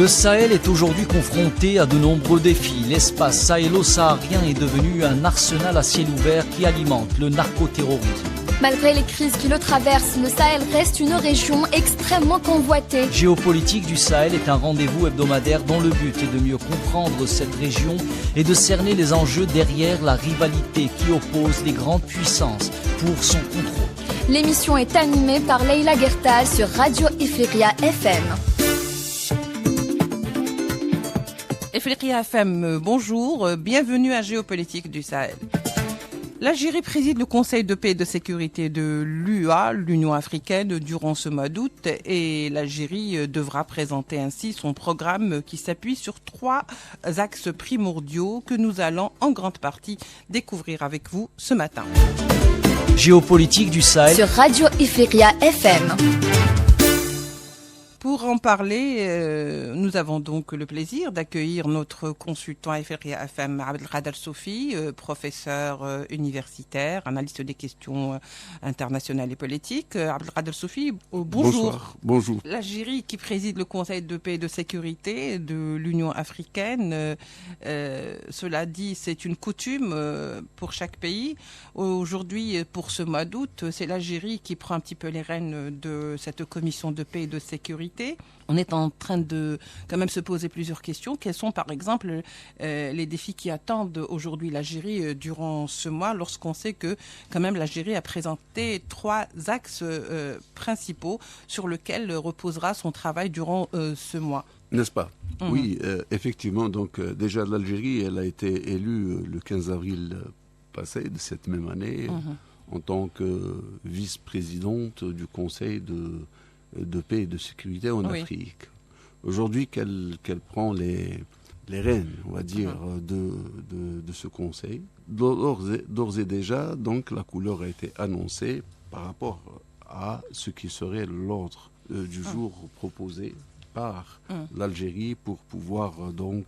Le Sahel est aujourd'hui confronté à de nombreux défis. L'espace sahélo-saharien est devenu un arsenal à ciel ouvert qui alimente le narcoterrorisme. Malgré les crises qui le traversent, le Sahel reste une région extrêmement convoitée. Géopolitique du Sahel est un rendez-vous hebdomadaire dont le but est de mieux comprendre cette région et de cerner les enjeux derrière la rivalité qui oppose les grandes puissances pour son contrôle. L'émission est animée par Leila Gertal sur Radio Ifriqiya FM. Ifriqiya FM, bonjour, bienvenue à Géopolitique du Sahel. L'Algérie préside le Conseil de paix et de sécurité de l'UA, l'Union africaine, durant ce mois d'août et l'Algérie devra présenter ainsi son programme qui s'appuie sur 3 axes primordiaux que nous allons en grande partie découvrir avec vous ce matin. Géopolitique du Sahel sur Radio Ifriqiya FM. Pour en parler, nous avons donc le plaisir d'accueillir notre consultant Ifriqiya FM, Abdelkader Soufi, professeur universitaire, analyste des questions internationales et politiques. Abdelkader Soufi, bonjour. Bonsoir, bonjour. L'Algérie qui préside le Conseil de paix et de sécurité de l'Union africaine, cela dit, c'est une coutume pour chaque pays. Aujourd'hui, pour ce mois d'août, c'est l'Algérie qui prend un petit peu les rênes de cette commission de paix et de sécurité. On est en train de quand même se poser plusieurs questions. Quels sont par exemple les défis qui attendent aujourd'hui l'Algérie durant ce mois, lorsqu'on sait que quand même l'Algérie a présenté 3 axes principaux sur lesquels reposera son travail durant ce mois. N'est-ce pas? Oui, effectivement. Donc déjà l'Algérie, elle a été élue le 15 avril passé de cette même année en tant que vice-présidente du Conseil de paix et de sécurité en Afrique. Aujourd'hui qu'elle prend les rênes, on va dire, de ce conseil. D'ores et déjà, donc, la couleur a été annoncée par rapport à ce qui serait l'ordre du jour proposé par l'Algérie pour pouvoir, donc,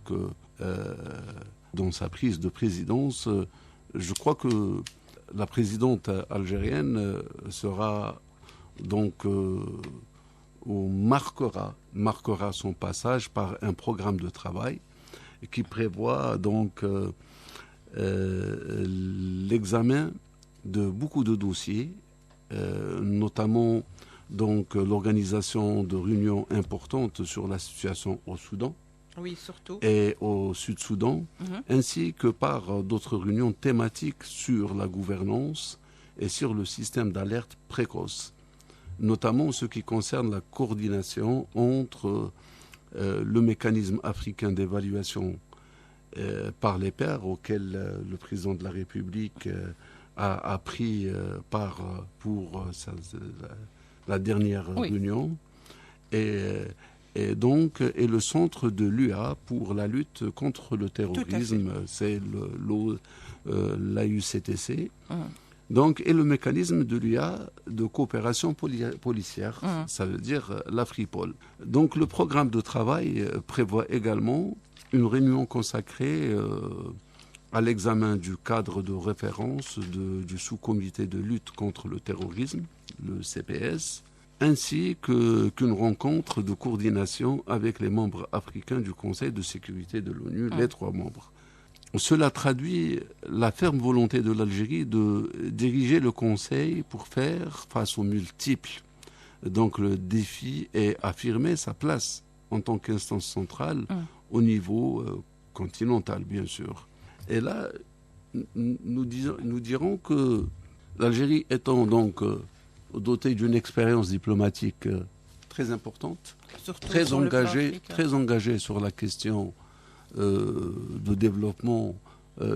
dans sa prise de présidence, je crois que la présidente algérienne sera donc marquera son passage par un programme de travail qui prévoit donc l'examen de beaucoup de dossiers, notamment donc l'organisation de réunions importantes sur la situation au Soudan. Oui, surtout. Et au Sud-Soudan, ainsi que par d'autres réunions thématiques sur la gouvernance et sur le système d'alerte précoce, notamment ce qui concerne la coordination entre le mécanisme africain d'évaluation par les pairs auquel le président de la République a pris part pour la dernière réunion, et donc et le centre de l'UA pour la lutte contre le terrorisme, c'est l'AUCTC. Donc, et le mécanisme de l'UA de coopération policière, ça veut dire l'Afripol. Donc, le programme de travail prévoit également une réunion consacrée à l'examen du cadre de référence du sous-comité de lutte contre le terrorisme, le CPS, ainsi qu'une rencontre de coordination avec les membres africains du Conseil de sécurité de l'ONU, les 3 membres. Cela traduit la ferme volonté de l'Algérie de diriger le Conseil pour faire face aux multiples. Donc le défi est affirmer sa place en tant qu'instance centrale au niveau continental, bien sûr. Et là, nous dirons que l'Algérie étant donc dotée d'une expérience diplomatique très importante, très engagée sur la question de développement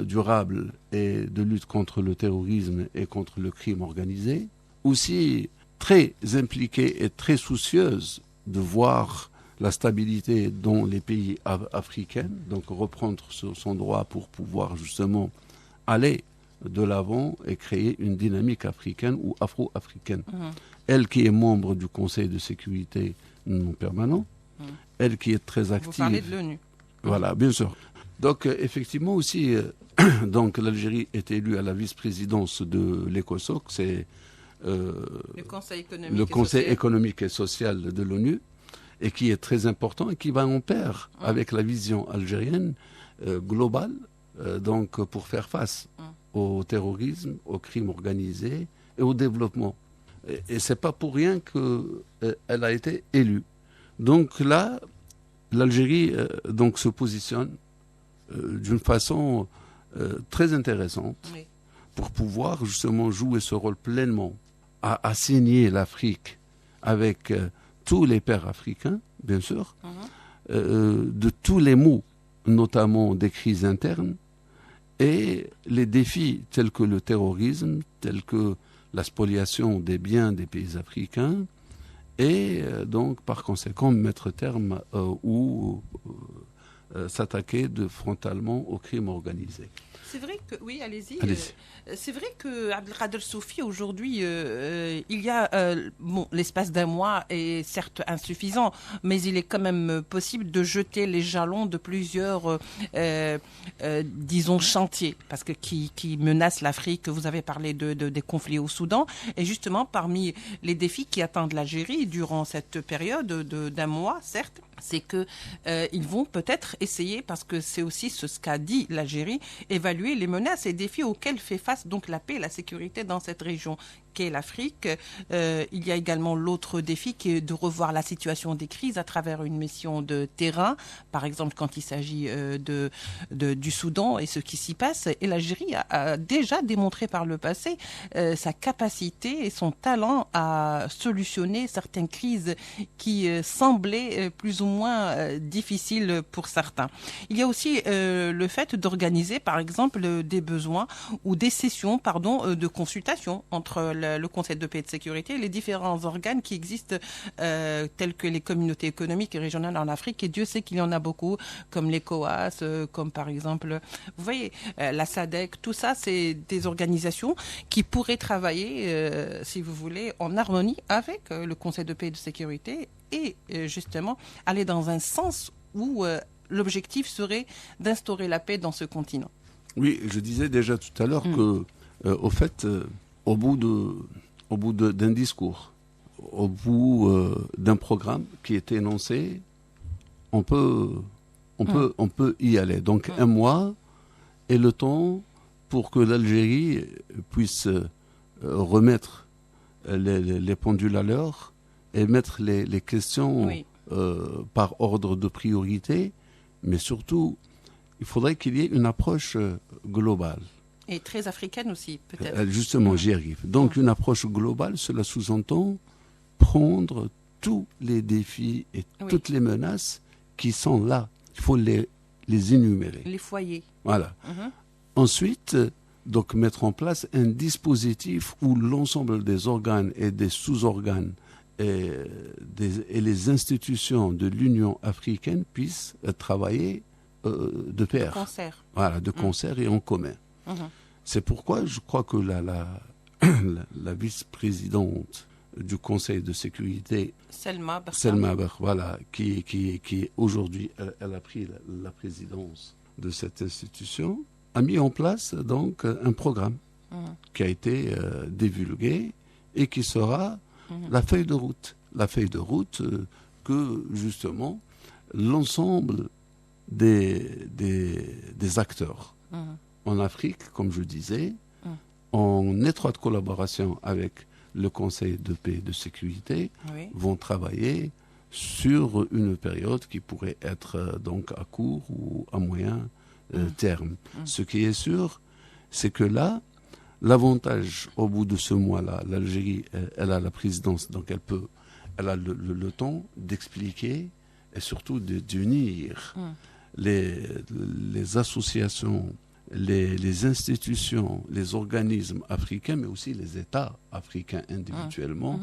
durable et de lutte contre le terrorisme et contre le crime organisé, aussi très impliquée et très soucieuse de voir la stabilité dans les pays africains, donc reprendre son droit pour pouvoir justement aller de l'avant et créer une dynamique africaine ou afro-africaine. Elle qui est membre du Conseil de sécurité non permanent, elle qui est très active. Vous parlez de l'ONU. Voilà, bien sûr. Donc, effectivement aussi, donc l'Algérie est élue à la vice-présidence de l'ECOSOC, c'est le Conseil économique et social de l'ONU. et qui est très important et qui va en pair avec la vision algérienne globale, donc pour faire face au terrorisme, au crime organisé et au développement. Et c'est pas pour rien qu'elle a été élue. Donc là, l'Algérie donc se positionne d'une façon très intéressante pour pouvoir justement jouer ce rôle pleinement, à assigner l'Afrique avec tous les pairs africains, bien sûr, de tous les maux, notamment des crises internes, et les défis tels que le terrorisme, tels que la spoliation des biens des pays africains, et donc par conséquent mettre terme ou s'attaquer frontalement au crime organisé. C'est vrai que, oui, allez-y. Allez-y. C'est vrai que Abdelkader Soufi, aujourd'hui, il y a, l'espace d'un mois est certes insuffisant, mais il est quand même possible de jeter les jalons de plusieurs, disons, chantiers, parce que qui menacent l'Afrique. Vous avez parlé des conflits au Soudan, et justement, parmi les défis qui attendent l'Algérie durant cette période d'un mois, certes, c'est que ils vont peut-être essayer, parce que c'est aussi ce qu'a dit l'Algérie, évaluer les menaces et défis auxquels fait face donc la paix et la sécurité dans cette région qu'est l'Afrique. Il y a également l'autre défi qui est de revoir la situation des crises à travers une mission de terrain, par exemple quand il s'agit du Soudan et ce qui s'y passe. Et l'Algérie a déjà démontré par le passé sa capacité et son talent à solutionner certaines crises qui semblaient plus ou moins difficiles pour certains. Il y a aussi le fait d'organiser par exemple des besoins ou des sessions de consultation entre le Conseil de paix et de sécurité et les différents organes qui existent tels que les communautés économiques et régionales en Afrique, et Dieu sait qu'il y en a beaucoup, comme l'ECOWAS, comme par exemple, vous voyez, la SADC, tout ça, c'est des organisations qui pourraient travailler, si vous voulez, en harmonie avec le Conseil de paix et de sécurité et justement aller dans un sens où l'objectif serait d'instaurer la paix dans ce continent. Oui, je disais déjà tout à l'heure que, au fait, au bout d'un discours, au bout d'un programme qui est énoncé, on peut y aller. Donc un mois est le temps pour que l'Algérie puisse remettre les pendules à l'heure et mettre les questions par ordre de priorité, mais surtout, il faudrait qu'il y ait une approche globale. Et très africaine aussi, peut-être. Justement, j'y arrive. Donc, une approche globale, cela sous-entend prendre tous les défis et toutes les menaces qui sont là. Il faut les énumérer. Les foyers. Voilà. Ensuite, donc, mettre en place un dispositif où l'ensemble des organes et des sous-organes et les institutions de l'Union africaine puissent travailler de pair. De concert. Voilà, de concert et en commun. C'est pourquoi je crois que la vice-présidente du Conseil de sécurité, Selma Ber, voilà, qui aujourd'hui, elle a pris la présidence de cette institution, a mis en place donc un programme qui a été divulgué et qui sera la feuille de route. La feuille de route que justement l'ensemble des acteurs en Afrique, comme je disais, en étroite collaboration avec le Conseil de paix et de sécurité, vont travailler sur une période qui pourrait être donc à court ou à moyen terme. Ce qui est sûr, c'est que là, l'avantage au bout de ce mois-là, l'Algérie, elle a la présidence, donc elle a le temps d'expliquer et surtout d'unir les associations, les institutions, les organismes africains, mais aussi les États africains individuellement,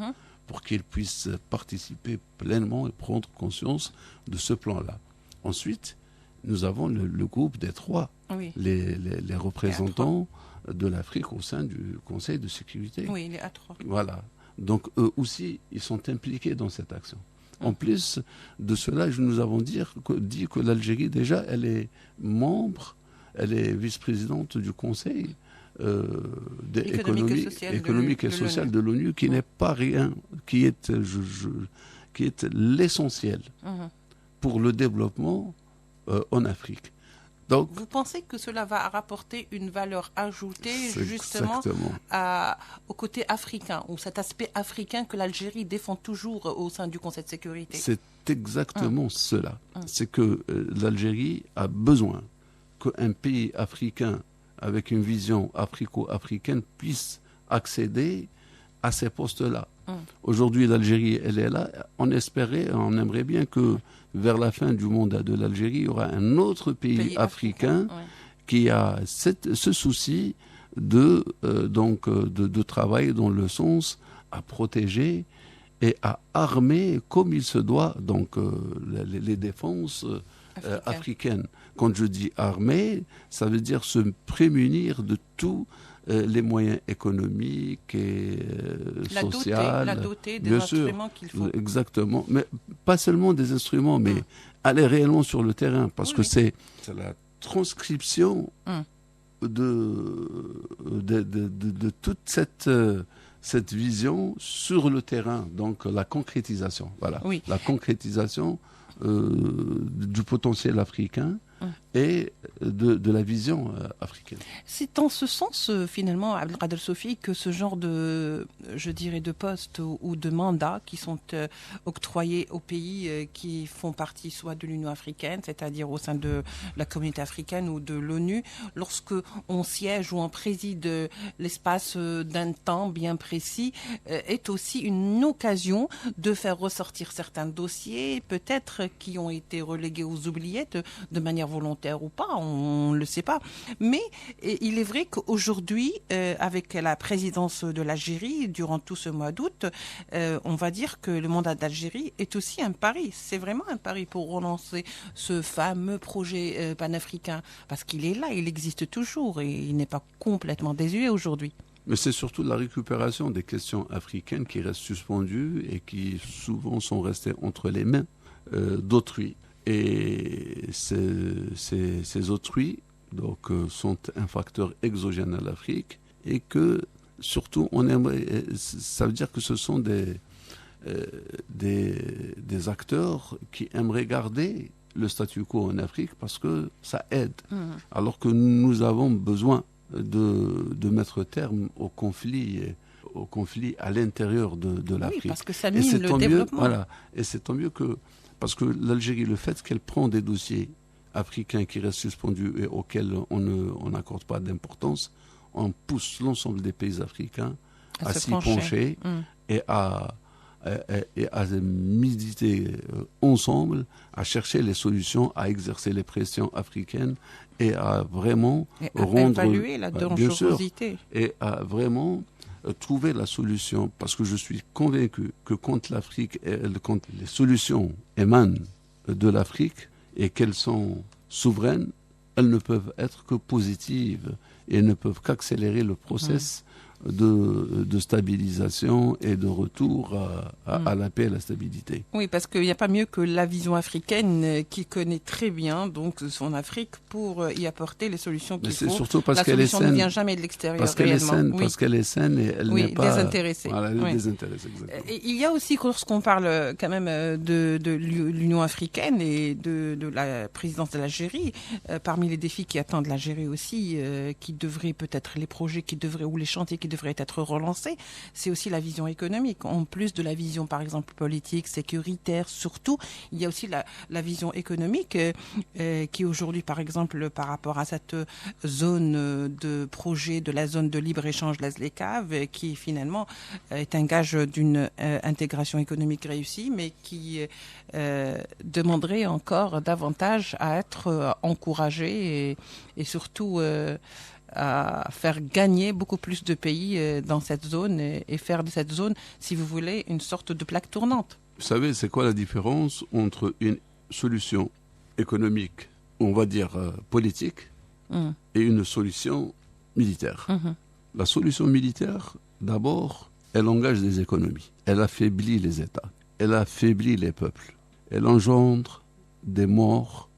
pour qu'ils puissent participer pleinement et prendre conscience de ce plan-là. Ensuite, nous avons le groupe des trois, les représentants de l'Afrique au sein du Conseil de sécurité. Oui, les A3. Voilà. Donc, eux aussi, ils sont impliqués dans cette action. En plus de cela, nous avons dit que l'Algérie, déjà, elle est membre, elle est vice-présidente du Conseil économique et social de l'ONU, qui n'est pas rien, qui qui est l'essentiel pour le développement en Afrique. Donc, vous pensez que cela va rapporter une valeur ajoutée justement au côté africain, ou cet aspect africain que l'Algérie défend toujours au sein du Conseil de sécurité? C'est exactement cela. C'est que l'Algérie a besoin qu'un pays africain avec une vision africo-africaine puisse accéder à ces postes-là. Aujourd'hui, l'Algérie, elle est là. On aimerait bien que vers la fin du mandat de l'Algérie, il y aura un autre pays africain qui a ce souci de travail dans le sens à protéger et à armer comme il se doit les défenses africaines. Quand je dis armer, ça veut dire se prémunir de tous les moyens économiques et sociaux. La doter des instruments qu'il faut. Exactement. Mais pas seulement des instruments, mais aller réellement sur le terrain. Parce que c'est la transcription de toute cette vision sur le terrain. Donc la concrétisation. Voilà. Oui. La concrétisation du potentiel africain et de la vision africaine. C'est en ce sens, finalement, Abdelkader Sofi, que ce genre de postes ou de mandats qui sont octroyés aux pays qui font partie soit de l'Union africaine, c'est-à-dire au sein de la communauté africaine ou de l'ONU, lorsque on siège ou on préside l'espace d'un temps bien précis, est aussi une occasion de faire ressortir certains dossiers, peut-être qui ont été relégués aux oubliettes de manière volontaire ou pas, on ne le sait pas. Mais il est vrai qu'aujourd'hui, avec la présidence de l'Algérie, durant tout ce mois d'août, on va dire que le mandat d'Algérie est aussi un pari. C'est vraiment un pari pour relancer ce fameux projet panafricain. Parce qu'il est là, il existe toujours et il n'est pas complètement désuet aujourd'hui. Mais c'est surtout la récupération des questions africaines qui restent suspendues et qui souvent sont restées entre les mains d'autrui. Et ces autrui sont un facteur exogène à l'Afrique et que surtout ça veut dire que ce sont des acteurs qui aimeraient garder le statu quo en Afrique parce que ça aide. Alors que nous avons besoin de mettre terme au conflit à l'intérieur de l'Afrique. Oui, parce que ça mine le développement. Et c'est tant mieux que parce que l'Algérie, le fait qu'elle prend des dossiers africains qui restent suspendus et auxquels on n'accorde pas d'importance, on pousse l'ensemble des pays africains à s'y pencher et à méditer ensemble, à chercher les solutions, à exercer les pressions africaines et à vraiment évaluer la dangerosité. Et à vraiment trouver la solution, parce que je suis convaincu que quand les solutions émanent de l'Afrique et qu'elles sont souveraines, elles ne peuvent être que positives et ne peuvent qu'accélérer le process de stabilisation et de retour à la paix et à la stabilité. Oui, parce qu'il n'y a pas mieux que la vision africaine qui connaît très bien donc son Afrique pour y apporter les solutions qu'il faut. Surtout parce qu'elle est saine. La solution ne vient jamais de l'extérieur. Parce qu'elle est saine, parce qu'elle est saine et elle n'est pas désintéressée. Voilà, elle est désintéressée, exactement. Et il y a aussi, lorsqu'on parle quand même de l'Union africaine et de la présidence de l'Algérie, parmi les défis qui attendent l'Algérie aussi, qui devraient peut-être les projets ou les chantiers qui devrait être relancé, c'est aussi la vision économique. En plus de la vision, par exemple, politique, sécuritaire, surtout, il y a aussi la vision économique qui aujourd'hui, par exemple, par rapport à cette zone de projet de la zone de libre-échange, la ZLECAf, qui finalement est un gage d'une intégration économique réussie, mais qui demanderait encore davantage à être encouragée et surtout à faire gagner beaucoup plus de pays dans cette zone et faire de cette zone, si vous voulez, une sorte de plaque tournante. Vous savez, c'est quoi la différence entre une solution économique, on va dire politique, et une solution militaire? La solution militaire, d'abord, elle engage des économies. Elle affaiblit les États. Elle affaiblit les peuples. Elle engendre des morts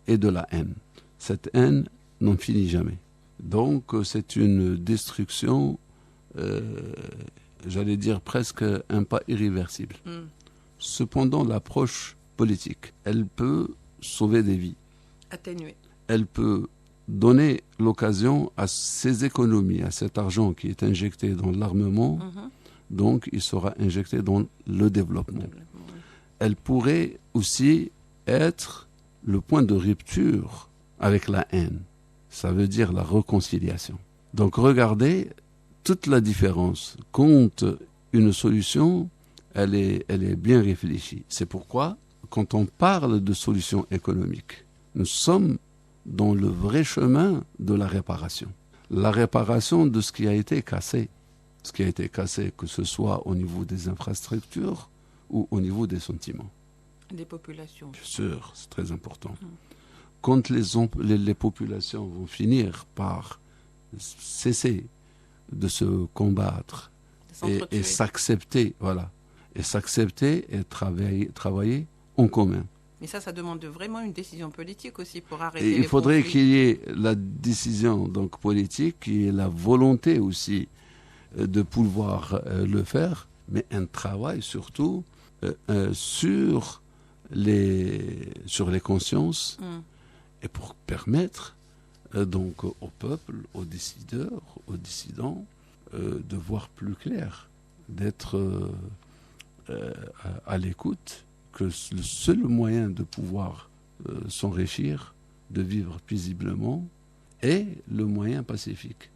et de la haine. Cette haine n'en finit jamais. Donc, c'est une destruction, j'allais dire presque un pas irréversible. Cependant, l'approche politique, elle peut sauver des vies. Atténuer. Elle peut donner l'occasion à ces économies, à cet argent qui est injecté dans l'armement, donc il sera injecté dans le développement. Elle pourrait aussi être le point de rupture avec la haine. Ça veut dire la réconciliation. Donc regardez toute la différence. Quand une solution, elle est bien réfléchie. C'est pourquoi, quand on parle de solution économique, nous sommes dans le vrai chemin de la réparation. La réparation de ce qui a été cassé. Ce qui a été cassé, que ce soit au niveau des infrastructures ou au niveau des sentiments. Des populations. Bien sûr, c'est très important. Quand les populations vont finir par cesser de se combattre et s'accepter, voilà, et s'accepter et travailler en commun. Mais ça demande vraiment une décision politique aussi pour arrêter et il faudrait qu'il y ait la décision donc politique, qu'il y ait la volonté aussi de pouvoir le faire, mais un travail surtout sur les consciences et pour permettre donc au peuple, aux décideurs, aux dissidents de voir plus clair, d'être à l'écoute, que le seul moyen de pouvoir s'enrichir, de vivre paisiblement, est le moyen pacifique.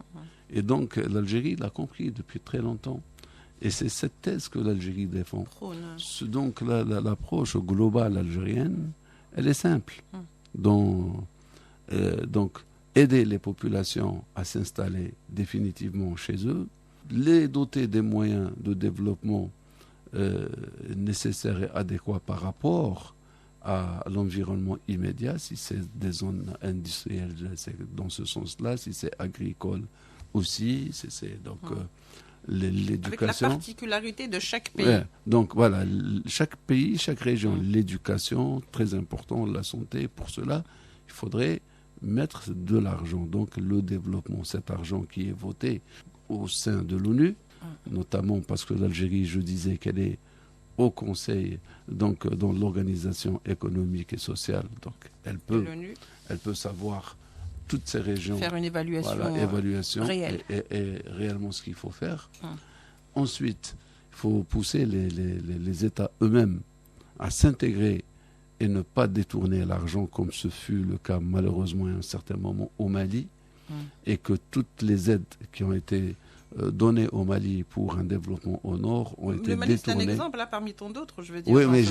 Et donc l'Algérie l'a compris depuis très longtemps. Et c'est cette thèse que l'Algérie défend. Donc l'approche globale algérienne, elle est simple. Donc aider les populations à s'installer définitivement chez eux, les doter des moyens de développement nécessaires et adéquats par rapport à l'environnement immédiat, si c'est des zones industrielles, c'est dans ce sens-là, si c'est agricole aussi, c'est donc l'éducation. Avec la particularité de chaque pays. Ouais, donc voilà, chaque pays, chaque région, l'éducation, très important, la santé, pour cela, il faudrait mettre de l'argent. Donc le développement, cet argent qui est voté au sein de l'ONU, notamment parce que l'Algérie, je disais qu'elle est au Conseil, donc dans l'organisation économique et sociale, donc elle peut savoir toutes ces régions, faire une évaluation, réelle. Et réellement ce qu'il faut faire. Ensuite, il faut pousser les États eux-mêmes à s'intégrer et ne pas détourner l'argent comme ce fut le cas malheureusement à un certain moment au Mali, et que toutes les aides qui ont été données au Mali pour un développement au nord ont été détournées. Le Mali, c'est un exemple là, parmi tant d'autres, je veux dire. Oui, mais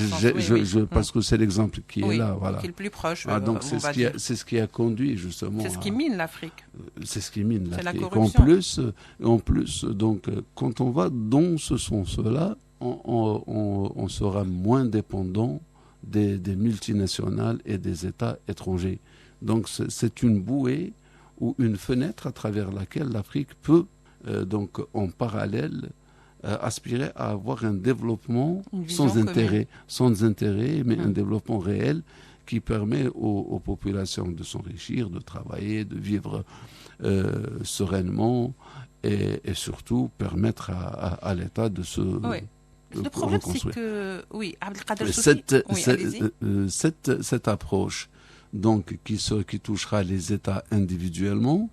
parce que c'est l'exemple qui est là. Voilà. Qui est le plus proche. Donc c'est ce qui a conduit justement. C'est ce qui mine l'Afrique. C'est ce qui mine l'Afrique. C'est la corruption. En plus, donc, quand on va dans ce sens-là, on sera moins dépendant des multinationales et des États étrangers. Donc c'est une bouée ou une fenêtre à travers laquelle l'Afrique peut, donc en parallèle, aspirer à avoir un développement sans intérêt, mais un développement réel qui permet aux populations de s'enrichir, de travailler, de vivre sereinement et surtout permettre à l'État de se Le problème, c'est que... Oui, Abdelkader cette approche donc, qui touchera les États individuellement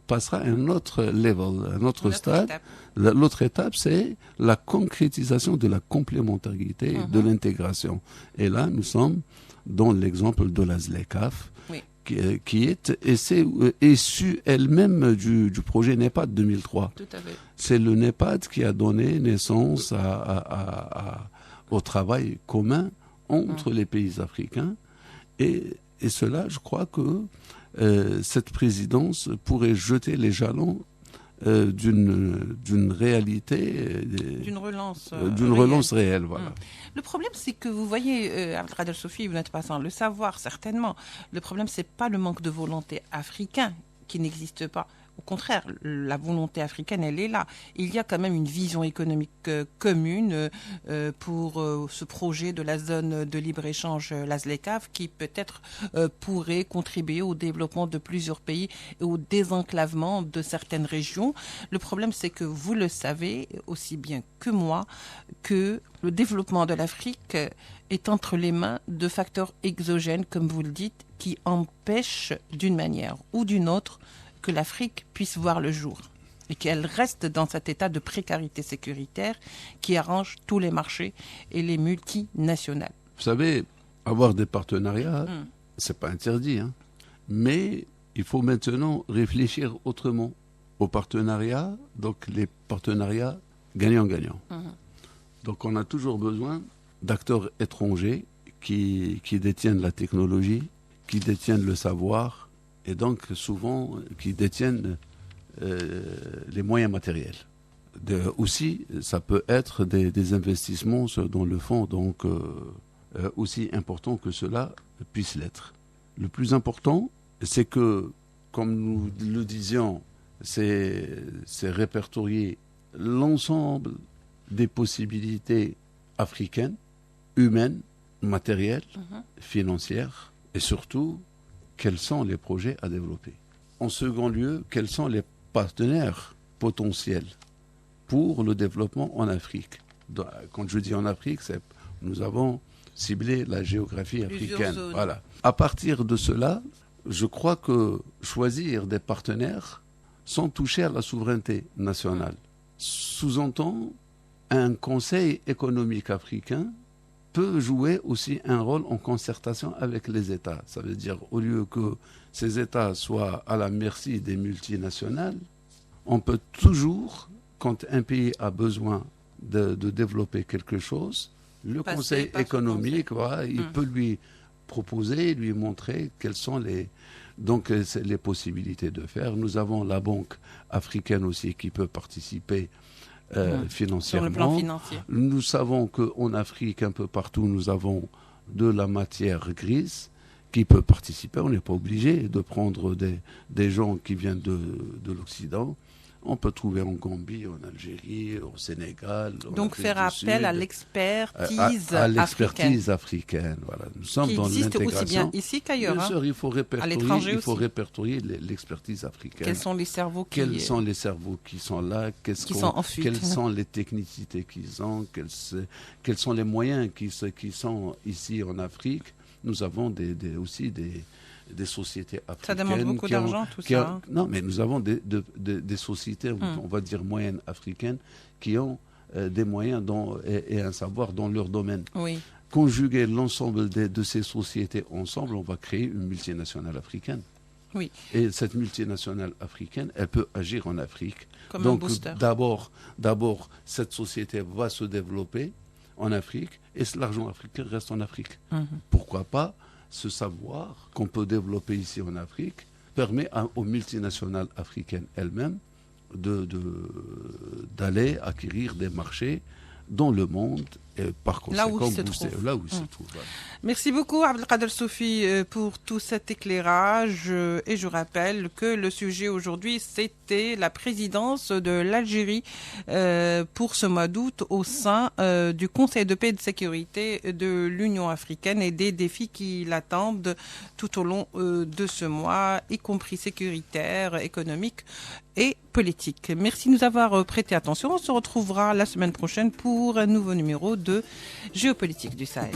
passera à un autre level, un autre stade. L'autre étape, c'est la concrétisation de la complémentarité, de l'intégration. Et là, nous sommes dans l'exemple de la ZLECAf, qui est issue elle-même du projet NEPAD 2003. Tout à fait. C'est le NEPAD qui a donné naissance au travail commun entre les pays africains. Et cela, je crois que cette présidence pourrait jeter les jalons d'une réalité, d'une relance réelle. Voilà. Le problème, c'est que vous voyez, Abdelkader Sofi, vous n'êtes pas sans le savoir certainement. Le problème, c'est pas le manque de volonté africain qui n'existe pas, Au contraire, la volonté africaine, elle est là. Il y a quand même une vision économique commune pour ce projet de la zone de libre-échange, la ZLECAf, qui peut-être pourrait contribuer au développement de plusieurs pays et au désenclavement de certaines régions. Le problème, c'est que vous le savez aussi bien que moi, que le développement de l'Afrique est entre les mains de facteurs exogènes, comme vous le dites, qui empêchent d'une manière ou d'une autre que l'Afrique puisse voir le jour et qu'elle reste dans cet état de précarité sécuritaire qui arrange tous les marchés et les multinationales. Vous savez, avoir des partenariats, c'est pas interdit, hein. Mais il faut maintenant réfléchir autrement aux partenariats, donc les partenariats gagnant-gagnant. Donc on a toujours besoin d'acteurs étrangers qui détiennent la technologie, qui détiennent le savoir et donc souvent qui détiennent les moyens matériels. Aussi, ça peut être des investissements dans le fonds, donc aussi important que cela puisse l'être. Le plus important, c'est que, comme nous le disions, c'est répertorier l'ensemble des possibilités africaines, humaines, matérielles, financières, et surtout, quels sont les projets à développer. En second lieu, quels sont les partenaires potentiels pour le développement en Afrique. Quand je dis en Afrique, nous avons ciblé la géographie africaine. Voilà. À partir de cela, je crois que choisir des partenaires sans toucher à la souveraineté nationale sous-entend un conseil économique africain peut jouer aussi un rôle en concertation avec les États. Ça veut dire, au lieu que ces États soient à la merci des multinationales, on peut toujours, quand un pays a besoin de développer quelque chose, le conseil économique, voilà, il peut lui proposer, lui montrer quelles sont les possibilités de faire. Nous avons la Banque africaine aussi qui peut participer financièrement. Sur le plan financier. Nous savons qu'en Afrique, un peu partout, nous avons de la matière grise qui peut participer. On n'est pas obligé de prendre des gens qui viennent de l'Occident. On peut trouver en Gambie, en Algérie, au Sénégal. Donc faire appel à l'expertise africaine. Voilà. Nous sommes qui dans existe l'intégration. Aussi bien ici qu'ailleurs. Bien sûr, il faut répertorier l'expertise africaine. Quels sont les cerveaux qui sont là, quelles sont les technicités qu'ils ont, quels sont les moyens qui sont ici en Afrique. Nous avons aussi des sociétés africaines. Ça demande beaucoup d'argent, tout ça. Non, mais nous avons des sociétés, on va dire moyennes africaines, qui ont des moyens et un savoir dans leur domaine. Oui. Conjuguer l'ensemble de ces sociétés ensemble, on va créer une multinationale africaine. Oui. Et cette multinationale africaine, elle peut agir en Afrique. Comme donc, un booster. D'abord, cette société va se développer en Afrique et l'argent africain reste en Afrique. Pourquoi pas ce savoir qu'on peut développer ici en Afrique permet aux multinationales africaines elles-mêmes d'aller acquérir des marchés dans le monde et par conséquent là où il se trouve. Voilà. Merci beaucoup Abdelkader Soufi pour tout cet éclairage et je rappelle que le sujet aujourd'hui c'était la présidence de l'Algérie pour ce mois d'août au sein du Conseil de paix et de sécurité de l'Union africaine et des défis qui l'attendent tout au long de ce mois, y compris sécuritaire, économique et politique. Merci de nous avoir prêté attention. On se retrouvera la semaine prochaine pour un nouveau numéro de Géopolitique du Sahel.